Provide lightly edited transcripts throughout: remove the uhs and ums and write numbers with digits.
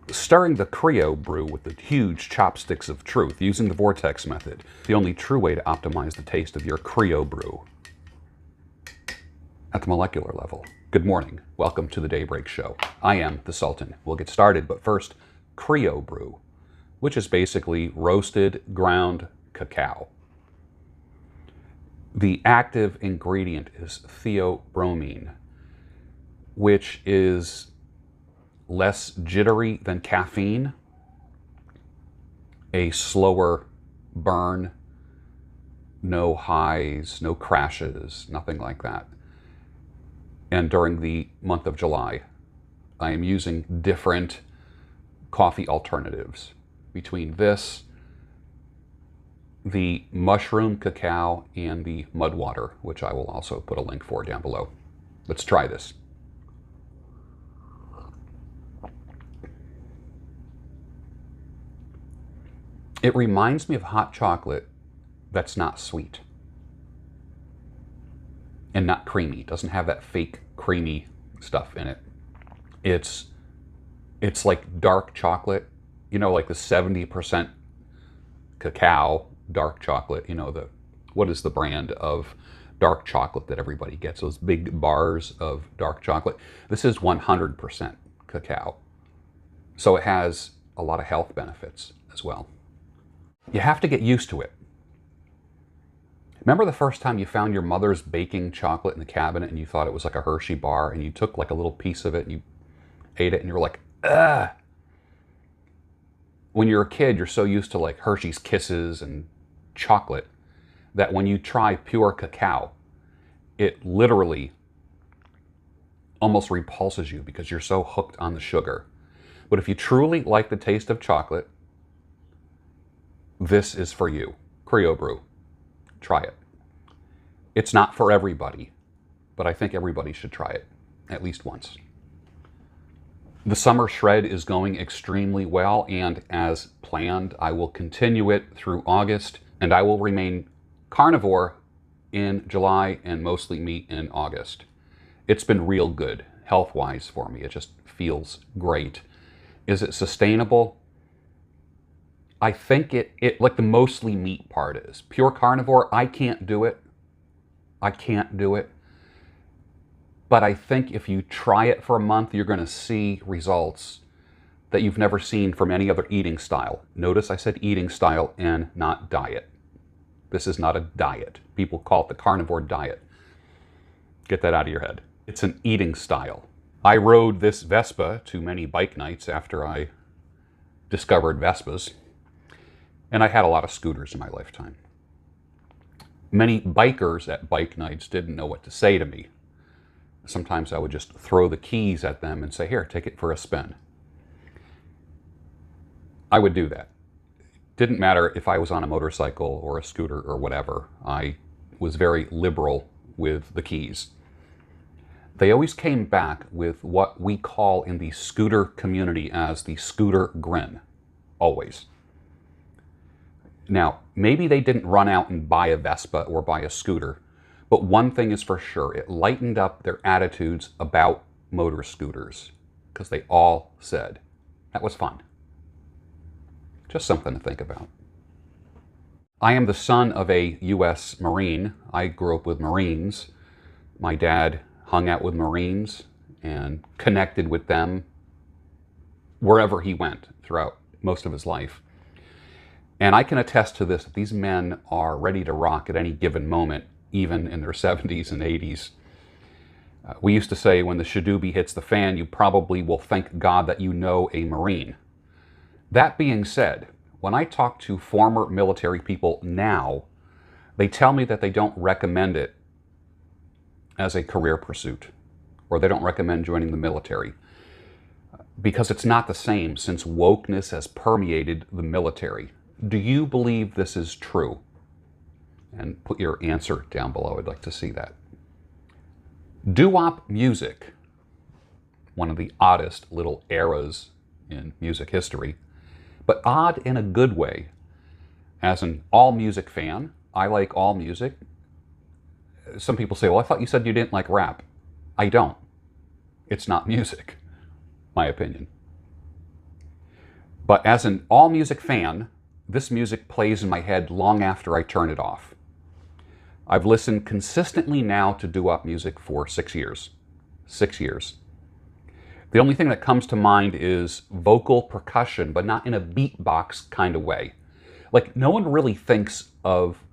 Stirring the Creo brew with the huge chopsticks of truth using the vortex method, the only true way to optimize the taste of your Creo brew at the molecular level. Good morning. Welcome to the Daybreak Show. I am the Sultan. We'll get started, but first, Creo brew, which is basically roasted ground cacao. The active ingredient is theobromine, which is less jittery than caffeine, a slower burn, no highs, no crashes, nothing like that. And during the month of July, I am using different coffee alternatives between this, the mushroom cacao, and the mud water, which I will also put a link for down below. Let's try this. It reminds me of hot chocolate that's not sweet and not creamy. It doesn't have that fake creamy stuff in it. It's like dark chocolate, you know, like the 70% cacao dark chocolate, you know, what is the brand of dark chocolate that everybody gets, those big bars of dark chocolate. This is 100% cacao. So it has a lot of health benefits as well. You have to get used to it. Remember the first time you found your mother's baking chocolate in the cabinet and you thought it was like a Hershey bar, and you took like a little piece of it and you ate it and you were like, ugh. When you're a kid, you're so used to like Hershey's Kisses and chocolate that when you try pure cacao, it literally almost repulses you because you're so hooked on the sugar. But if you truly like the taste of chocolate, this is for you. Creo brew. Try it. It's not for everybody, but I think everybody should try it at least once. The summer shred is going extremely well, and as planned, I will continue it through August, and I will remain carnivore in July and mostly meat in August. It's been real good health-wise for me. It just feels great. Is it sustainable? I think it like the mostly meat part is. Pure carnivore, I can't do it. I can't do it. But I think if you try it for a month, you're going to see results that you've never seen from any other eating style. Notice I said eating style and not diet. This is not a diet. People call it the carnivore diet. Get that out of your head. It's an eating style. I rode this Vespa to many bike nights after I discovered Vespas. And I had a lot of scooters in my lifetime. Many bikers at bike nights didn't know what to say to me. Sometimes I would just throw the keys at them and say, here, take it for a spin. I would do that. Didn't matter if I was on a motorcycle or a scooter or whatever. I was very liberal with the keys. They always came back with what we call in the scooter community as the scooter grin. Always. Now, maybe they didn't run out and buy a Vespa or buy a scooter, but one thing is for sure, it lightened up their attitudes about motor scooters, because they all said, that was fun. Just something to think about. I am the son of a U.S. Marine. I grew up with Marines. My dad hung out with Marines and connected with them wherever he went throughout most of his life. And I can attest to this, that these men are ready to rock at any given moment, even in their 70s and 80s. We used to say, when the shadoobie hits the fan, you probably will thank God that you know a Marine. That being said, when I talk to former military people now, they tell me that they don't recommend it as a career pursuit, or they don't recommend joining the military, because it's not the same since wokeness has permeated the military. Do you believe this is true? And put your answer down below. I'd like to see that. Doo-wop music, one of the oddest little eras in music history, but odd in a good way. As an all-music fan, I like all music. Some people say, well, I thought you said you didn't like rap. I don't. It's not music, my opinion. But as an all-music fan, this music plays in my head long after I turn it off. I've listened consistently now to doo-wop music for 6 years. 6 years. The only thing that comes to mind is vocal percussion, but not in a beatbox kind of way. Like, no one really thinks of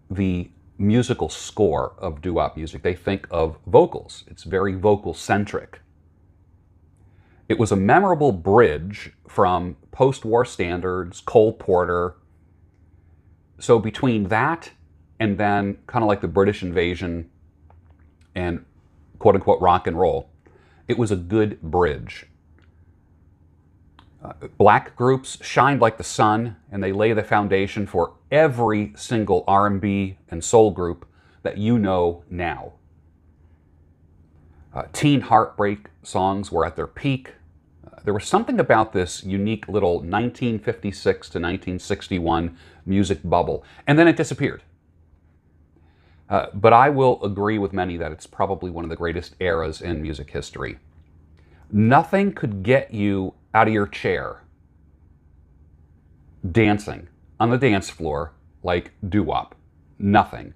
the musical score of doo-wop music. They think of vocals. It's very vocal-centric. It was a memorable bridge from post-war standards, Cole Porter. So between that and then kind of like the British invasion and quote-unquote rock and roll, it was a good bridge. Black groups shined like the sun, and they lay the foundation for every single R&B and soul group that you know now. Teen heartbreak songs were at their peak. There was something about this unique little 1956 to 1961 music bubble, and then it disappeared. But I will agree with many that it's probably one of the greatest eras in music history. Nothing could get you out of your chair dancing on the dance floor like doo-wop. Nothing.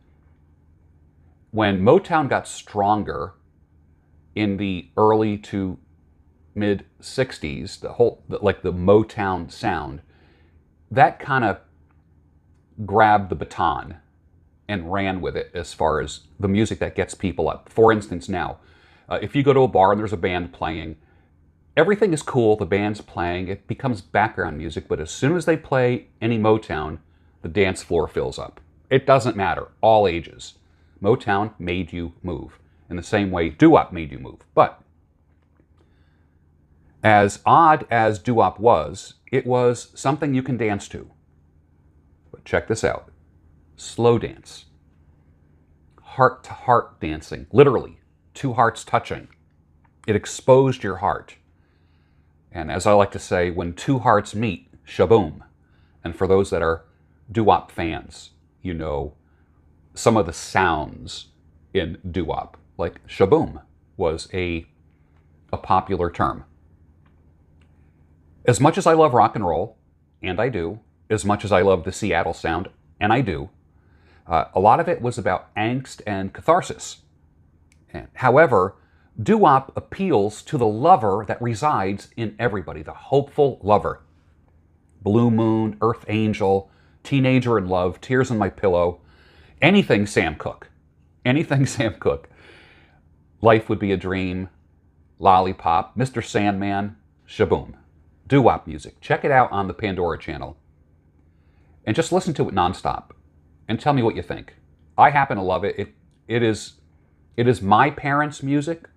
When Motown got stronger in the early to mid 60s, the Motown sound, that kind of grabbed the baton and ran with it as far as the music that gets people up. For instance, now, if you go to a bar and there's a band playing, everything is cool, the band's playing, it becomes background music, but as soon as they play any Motown, the dance floor fills up. It doesn't matter, all ages. Motown made you move, in the same way doo-wop made you move. But as odd as doo-wop was, it was something you can dance to. But check this out. Slow dance. Heart-to-heart dancing. Literally, two hearts touching. It exposed your heart. And as I like to say, when two hearts meet, shaboom. And for those that are doo-wop fans, you know some of the sounds in doo-wop. Like shaboom was a popular term. As much as I love rock and roll, and I do, as much as I love the Seattle sound, and I do, a lot of it was about angst and catharsis. However, doo-wop appeals to the lover that resides in everybody, the hopeful lover. Blue Moon, Earth Angel, Teenager in Love, Tears on My Pillow, anything Sam Cooke. Anything Sam Cooke. Life Would Be a Dream, Lollipop, Mr. Sandman, shaboom. Doo-wop music. Check it out on the Pandora channel. And just listen to it nonstop. And tell me what you think. I happen to love it. It is my parents' music.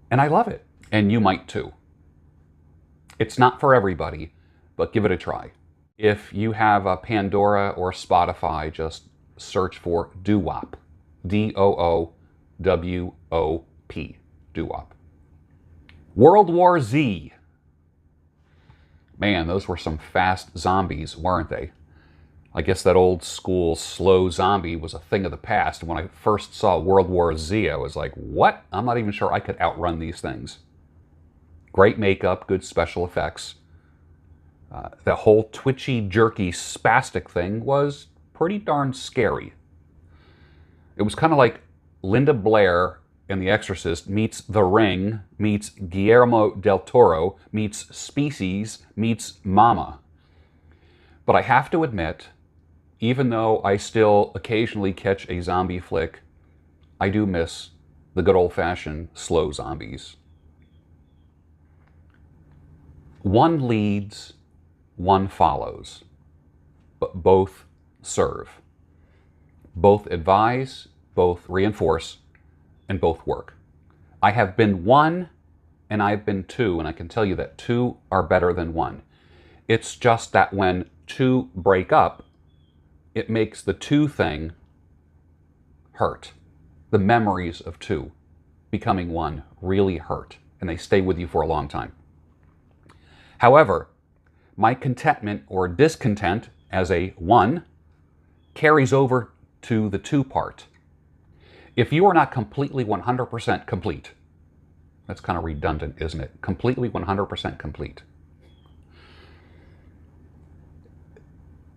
And I love it. And you might too. It's not for everybody, but give it a try. If you have a Pandora or Spotify, just search for doo-wop. D-O-O-W-O-P. Doo-wop. World War Z. Man, those were some fast zombies, weren't they? I guess that old school slow zombie was a thing of the past. When I first saw World War Z, I was like, what? I'm not even sure I could outrun these things. Great makeup, good special effects. The whole twitchy, jerky, spastic thing was pretty darn scary. It was kind of like Linda Blair in The Exorcist meets The Ring, meets Guillermo del Toro, meets Species, meets Mama. But I have to admit, even though I still occasionally catch a zombie flick, I do miss the good old-fashioned slow zombies. One leads, one follows, but both serve. Both advise, both reinforce, and both work. I have been one and I've been two, and I can tell you that two are better than one. It's just that when two break up, it makes the two thing hurt. The memories of two becoming one really hurt, and they stay with you for a long time. However, my contentment or discontent as a one carries over to the two part. If you are not completely 100% complete, That's kind of redundant, isn't it? Completely 100% complete.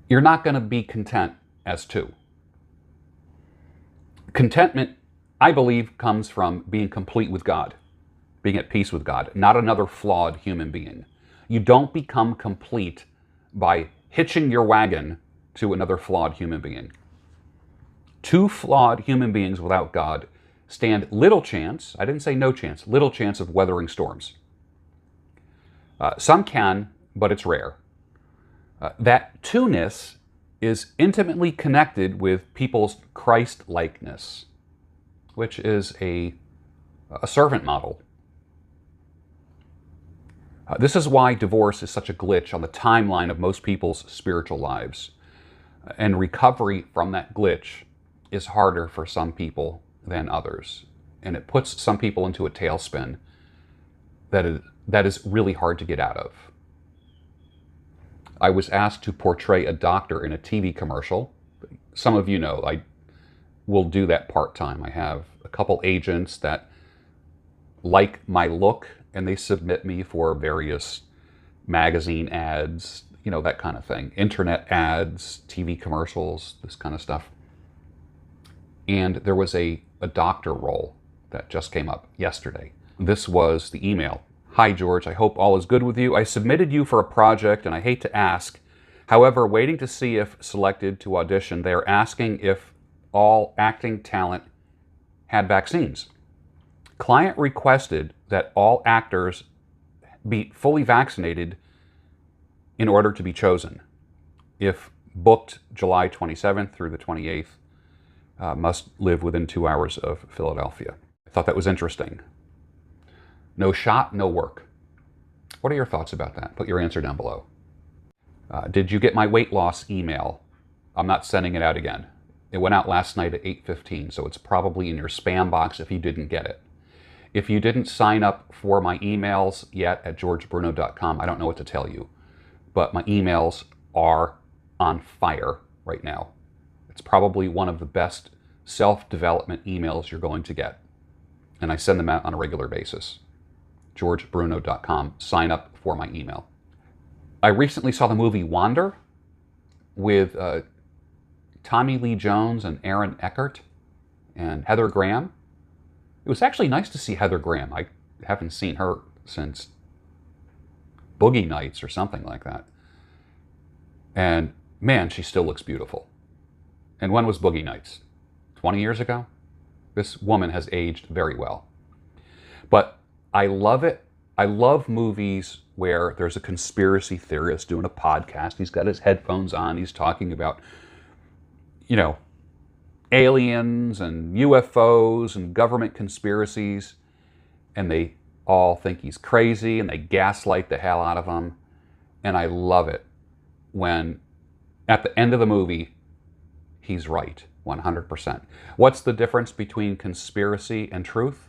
You're not going to be content as two. Contentment, I believe, comes from being complete with God, being at peace with God, not another flawed human being. You don't become complete by hitching your wagon to another flawed human being. Two flawed human beings without God stand little chance, I didn't say no chance, little chance of weathering storms. Some can, but it's rare. That two-ness is intimately connected with people's Christ-likeness, which is a servant model. This is why divorce is such a glitch on the timeline of most people's spiritual lives. And recovery from that glitch is harder for some people than others. And it puts some people into a tailspin that is really hard to get out of. I was asked to portray a doctor in a TV commercial. Some of you know I will do that part-time. I have a couple agents that like my look, and they submit me for various magazine ads, you know, that kind of thing. Internet ads, TV commercials, this kind of stuff. And there was a doctor role that just came up yesterday. This was the email. Hi, George. I hope all is good with you. I submitted you for a project, and I hate to ask. However, waiting to see if selected to audition, they are asking if all acting talent had vaccines. Client requested that all actors be fully vaccinated in order to be chosen. If booked July 27th through the 28th, must live within 2 hours of Philadelphia. I thought that was interesting. No shot, no work. What are your thoughts about that? Put your answer down below. Did you get my weight loss email? I'm not sending it out again. It went out last night at 8:15, so it's probably in your spam box if you didn't get it. If you didn't sign up for my emails yet at georgebruno.com, I don't know what to tell you, but my emails are on fire right now. It's probably one of the best self-development emails you're going to get, and I send them out on a regular basis. georgebruno.com. Sign up for my email. I recently saw the movie Wander with Tommy Lee Jones and Aaron Eckhart and Heather Graham. It was actually nice to see Heather Graham. I haven't seen her since Boogie Nights or something like that. And man, she still looks beautiful. And when was Boogie Nights? 20 years ago? This woman has aged very well. But I love it. I love movies where there's a conspiracy theorist doing a podcast. He's got his headphones on. He's talking about, you know, aliens and UFOs and government conspiracies. And they all think he's crazy and they gaslight the hell out of him. And I love it when at the end of the movie, he's right, 100%. What's the difference between conspiracy and truth?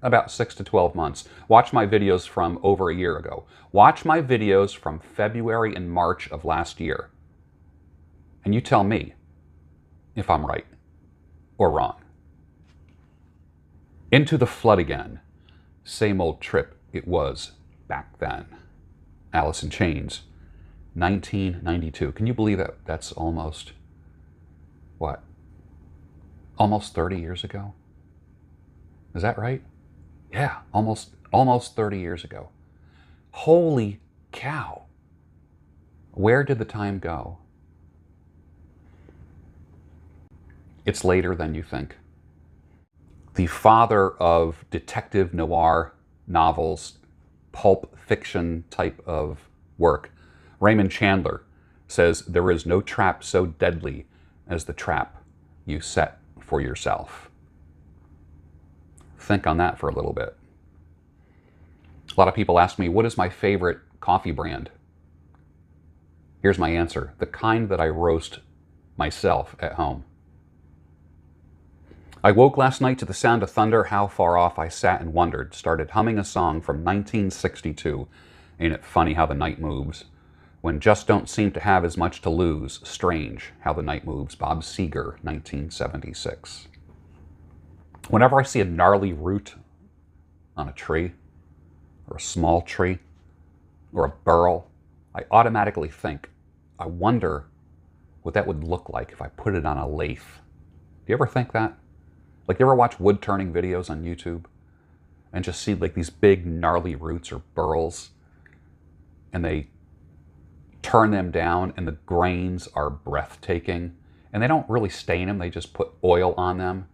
About 6 to 12 months. Watch my videos from over a year ago. Watch my videos from February and March of last year. And you tell me if I'm right or wrong. Into the flood again. Same old trip it was back then. Alice in Chains, 1992. Can you believe that that's almost, what? Almost 30 years ago? Is that right? Yeah, almost 30 years ago. Holy cow. Where did the time go? It's later than you think. The father of detective noir novels, pulp fiction type of work, Raymond Chandler, says there is no trap so deadly as the trap you set for yourself. Think on that for a little bit. A lot of people ask me, what is my favorite coffee brand? Here's my answer. The kind that I roast myself at home. I woke last night to the sound of thunder. How far off I sat and wondered. Started humming a song from 1962. Ain't it funny how the night moves? When just don't seem to have as much to lose. Strange how the night moves. Bob Seger, 1976. Whenever I see a gnarly root on a tree, or a small tree, or a burl, I automatically think, I wonder what that would look like if I put it on a lathe. Do you ever think that? Like, you ever watch wood turning videos on YouTube and just see like these big gnarly roots or burls, and they turn them down and the grains are breathtaking, and they don't really stain them, they just put oil on them,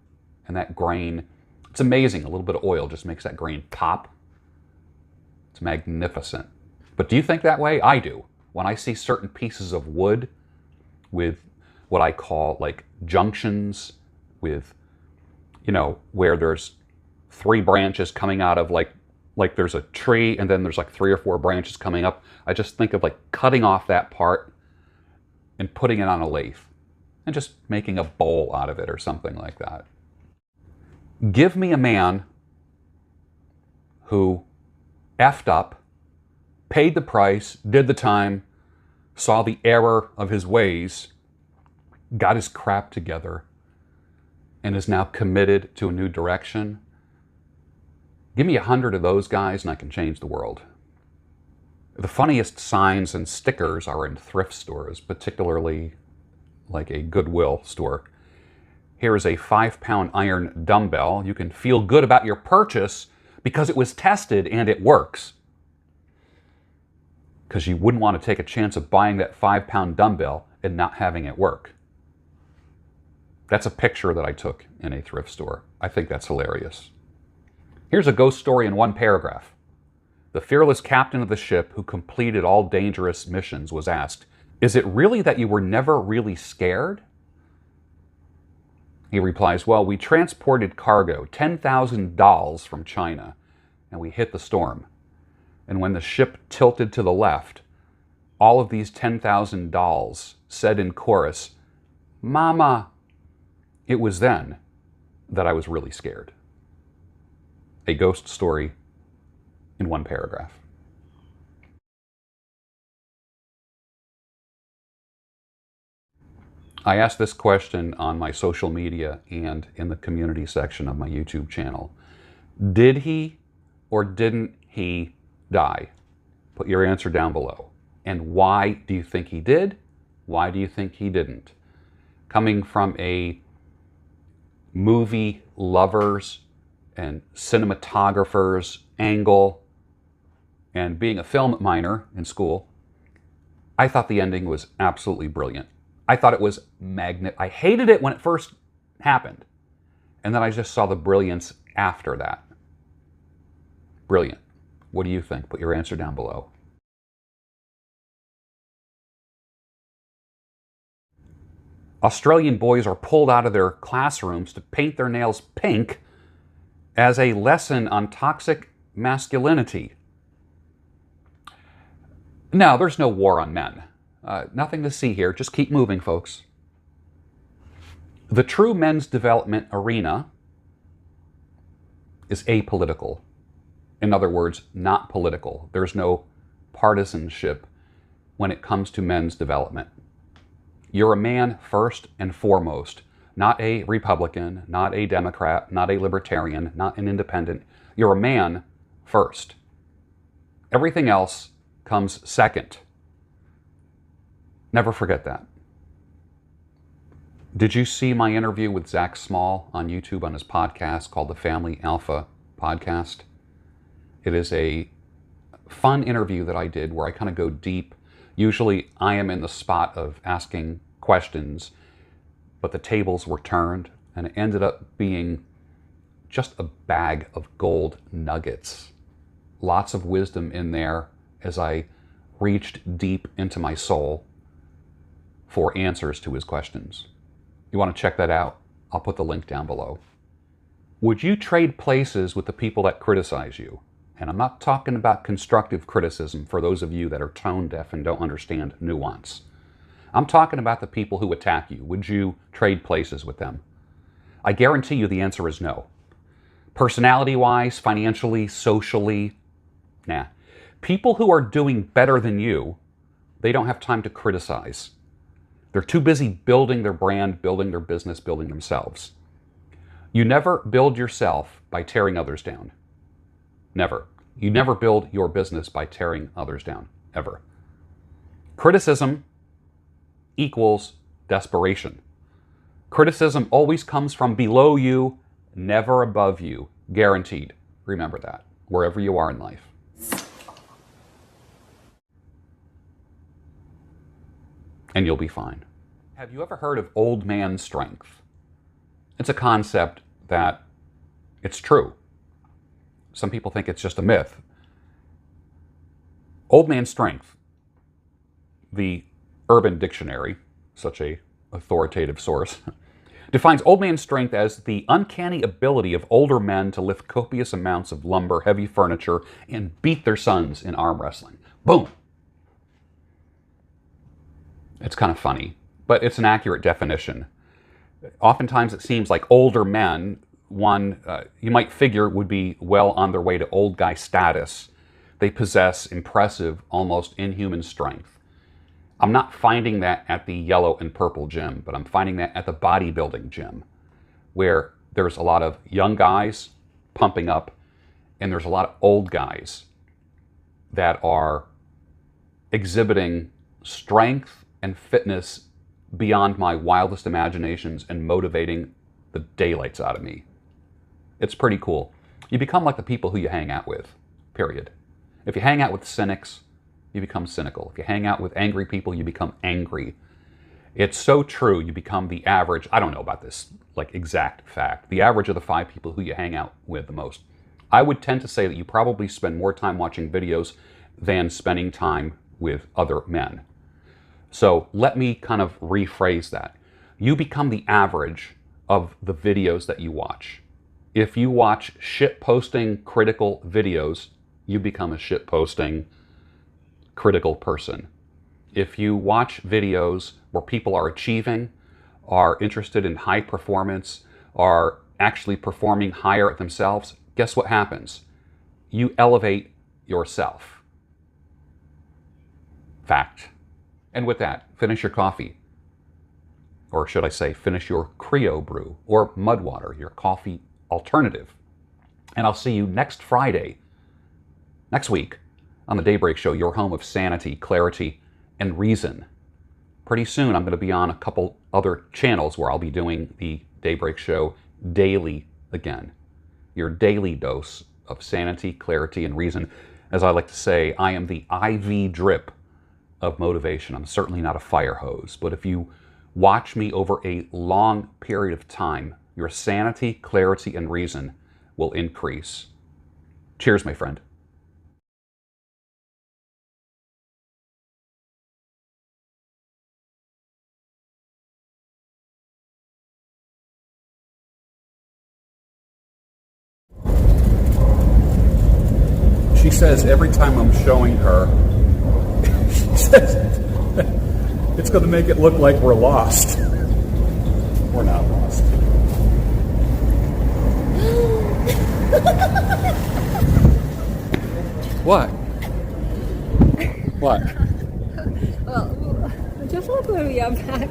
and that grain, it's amazing. A little bit of oil just makes that grain pop. It's magnificent. But do you think that way? I do. When I see certain pieces of wood with what I call like junctions, with, you know, where there's 3 branches coming out of like there's a tree and then there's like 3 or 4 branches coming up. I just think of like cutting off that part and putting it on a lathe and just making a bowl out of it or something like that. Give me a man who effed up, paid the price, did the time, saw the error of his ways, got his crap together, and is now committed to a new direction. Give me 100 of those guys and I can change the world. The funniest signs and stickers are in thrift stores, particularly like a Goodwill store. Here is a 5-pound iron dumbbell. You can feel good about your purchase because it was tested and it works. Because you wouldn't want to take a chance of buying that 5-pound dumbbell and not having it work. That's a picture that I took in a thrift store. I think that's hilarious. Here's a ghost story in 1 paragraph. The fearless captain of the ship who completed all dangerous missions was asked, "Is it really that you were never really scared?" He replies, "Well, we transported cargo, 10,000 dolls from China, and we hit the storm. And when the ship tilted to the left, all of these 10,000 dolls said in chorus, 'Mama.' It was then that I was really scared." A ghost story in 1 paragraph. I asked this question on my social media and in the community section of my YouTube channel. Did he or didn't he die? Put your answer down below. And why do you think he did? Why do you think he didn't? Coming from a movie lovers and cinematographers angle, and being a film minor in school, I thought the ending was absolutely brilliant. I thought it was I hated it when it first happened, and then I just saw the brilliance after that. Brilliant. What do you think? Put your answer down below. Australian boys are pulled out of their classrooms to paint their nails pink as a lesson on toxic masculinity. No, there's no war on men. Nothing to see here. Just keep moving, folks. The true men's development arena is apolitical. In other words, not political. There's no partisanship when it comes to men's development. You're a man first and foremost, not a Republican, not a Democrat, not a Libertarian, not an Independent. You're a man first. Everything else comes second. Never forget that. Did you see my interview with Zach Small on YouTube on his podcast called the Family Alpha Podcast? It is a fun interview that I did where I kind of go deep. Usually I am in the spot of asking questions, but the tables were turned and it ended up being just a bag of gold nuggets. Lots of wisdom in there as I reached deep into my soul for answers to his questions. You want to check that out? I'll put the link down below. Would you trade places with the people that criticize you? And I'm not talking about constructive criticism for those of you that are tone deaf and don't understand nuance. I'm talking about the people who attack you. Would you trade places with them? I guarantee you the answer is no. Personality-wise, financially, socially, nah. People who are doing better than you, they don't have time to criticize. They're too busy building their brand, building their business, building themselves. You never build yourself by tearing others down. Never. You never build your business by tearing others down, ever. Criticism equals desperation. Criticism always comes from below you, never above you. Guaranteed. Remember that, wherever you are in life. And you'll be fine. Have you ever heard of old man strength? It's a concept that it's true. Some people think it's just a myth. Old man strength, the Urban Dictionary, such a authoritative source, defines old man strength as the uncanny ability of older men to lift copious amounts of lumber, heavy furniture, and beat their sons in arm wrestling. Boom! It's kind of funny, but it's an accurate definition. Oftentimes it seems like older men, you might figure would be well on their way to old guy status. They possess impressive, almost inhuman strength. I'm not finding that at the yellow and purple gym, but I'm finding that at the bodybuilding gym, where there's a lot of young guys pumping up, and there's a lot of old guys that are exhibiting strength and fitness beyond my wildest imaginations and motivating the daylights out of me. It's pretty cool. You become like the people who you hang out with, period. If you hang out with cynics, you become cynical. If you hang out with angry people, you become angry. It's so true. You become the average. I don't know about this like exact fact. The average of the 5 people who you hang out with the most. I would tend to say that you probably spend more time watching videos than spending time with other men. So let me kind of rephrase that. You become the average of the videos that you watch. If you watch shit-posting critical videos, you become a shit-posting critical person. If you watch videos where people are achieving, are interested in high performance, are actually performing higher at themselves, guess what happens? You elevate yourself. Fact. And with that, finish your coffee. Or should I say, finish your Creo brew or mud water, your coffee alternative. And I'll see you next Friday, next week, on the Daybreak Show, your home of sanity, clarity, and reason. Pretty soon, I'm going to be on a couple other channels where I'll be doing the Daybreak Show daily again. Your daily dose of sanity, clarity, and reason. As I like to say, I am the IV drip of motivation. I'm certainly not a fire hose, but if you watch me over a long period of time, your sanity, clarity, and reason will increase. Cheers, my friend. She says every time I'm showing her, she says it's going to make it look like we're lost. We're not lost. What? What? Well, just look where we are back.